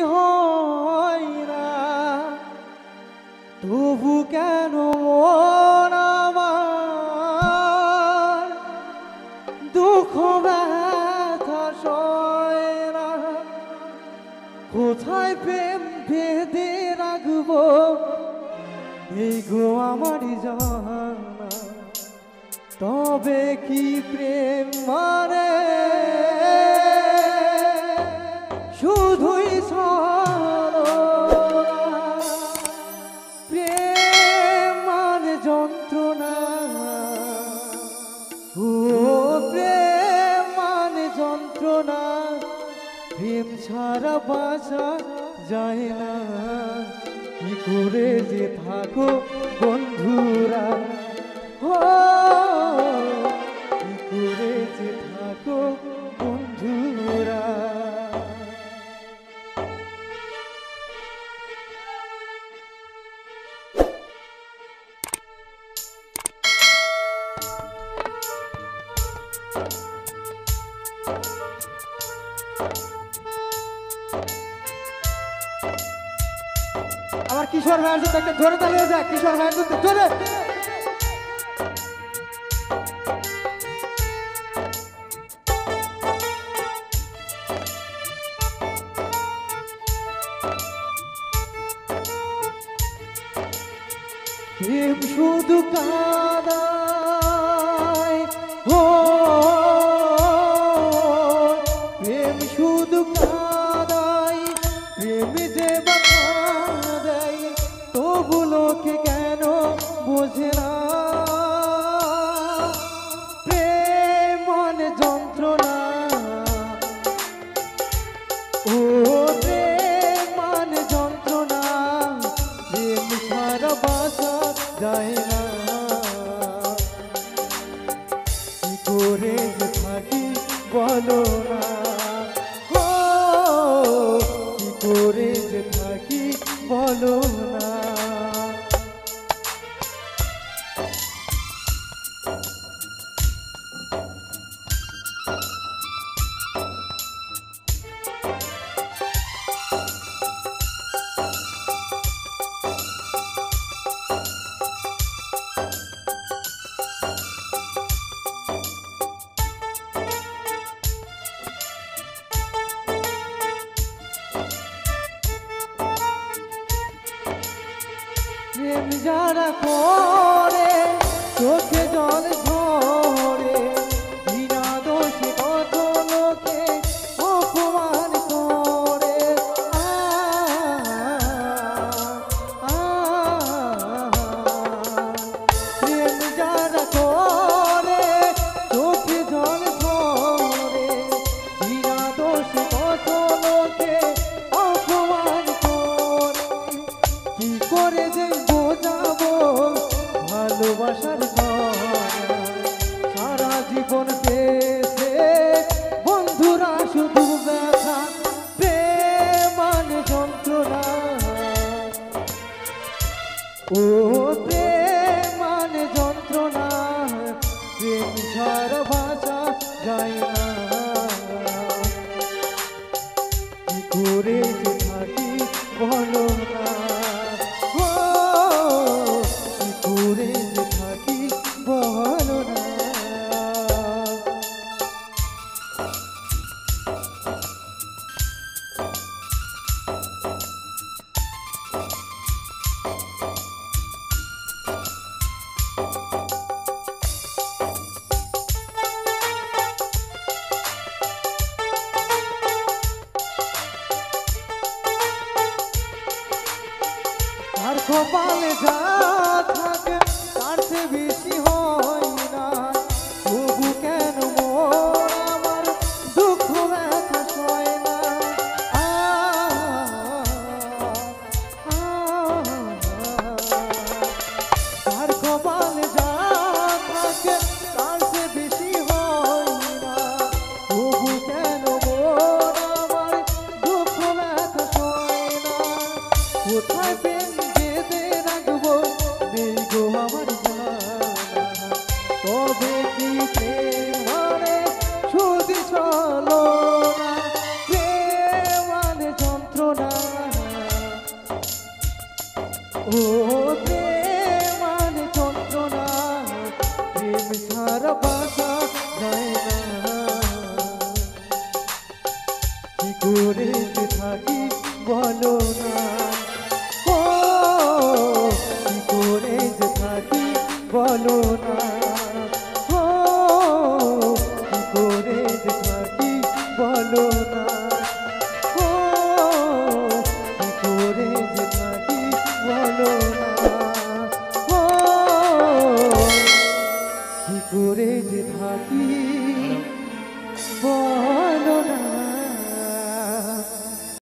হয় না তবু কেন মন আমার দুঃখ ব্যথা সয় না কোথায় প্রেম বেঁধে রাখবো এই গো আমারই জানা তবে কি প্রেম মানে শুধুই প্রেম মানে যন্ত্রণা ও প্রেম মানে যন্ত্রণা প্রেম ছাড়া বাঁচা যায় না কি করে যে থাকো বন্ধুরা কি করে যে থাকো বন্ধুরা আমার কিশোর ভাইয়ের জন্য একটা জোরে তালিয়ে যায় কিশোর ভাইয়ের জন্য জোরে প্রেম শুধু কাদায় ও প্রেম শুধু কাদায় প্রেম যে বাধা দেয় তবু লোকে কেন বোঝে না প্রেম মানে যন্ত্রণা ও প্রেম মানে যন্ত্রণা প্রেম ছাড়া বাঁচা যায় না কি করে যে থাকি বলো না কি করে যে থাকি বলো না প্রেম যারা করে চোখে জল ঝরে বিনা দোষে কত লোকে অপমান করে প্রেম যারা করে চোখে জল ঝরে বিনা দোষে কত লোকে অপমান করে কি করে যে ভালোবাসার সারা জীবন পেয়েছে বন্ধুরা শুধু ব্যথা প্রেম মানে যন্ত্রণা ও প্রেম মানে যন্ত্রণা প্রেম ছাড়া বাঁচা যায় না কি করে যে থাকি বলো না আর কপালে যা থাকে তার চেয়ে বেশি হয় না তবু কেন মন আমার দুঃখ ব্যথা সয় না আর কপালে যা থাকে তার চেয়ে বেশি হয় না তবু কেন মন আমার দুঃখ ব্যথা সয় না কোথায় তবে কি প্রেম মানে শুধু চলো না প্রেম মানে যন্ত্রণা ও প্রেম মানে যন্ত্রণা, প্রেম ছাড়া বাঁচা যায় না। কি করে যে থাকি বলো না, ও কি করে যে থাকি বলো না, ও কি করে যে থাকি বলো না।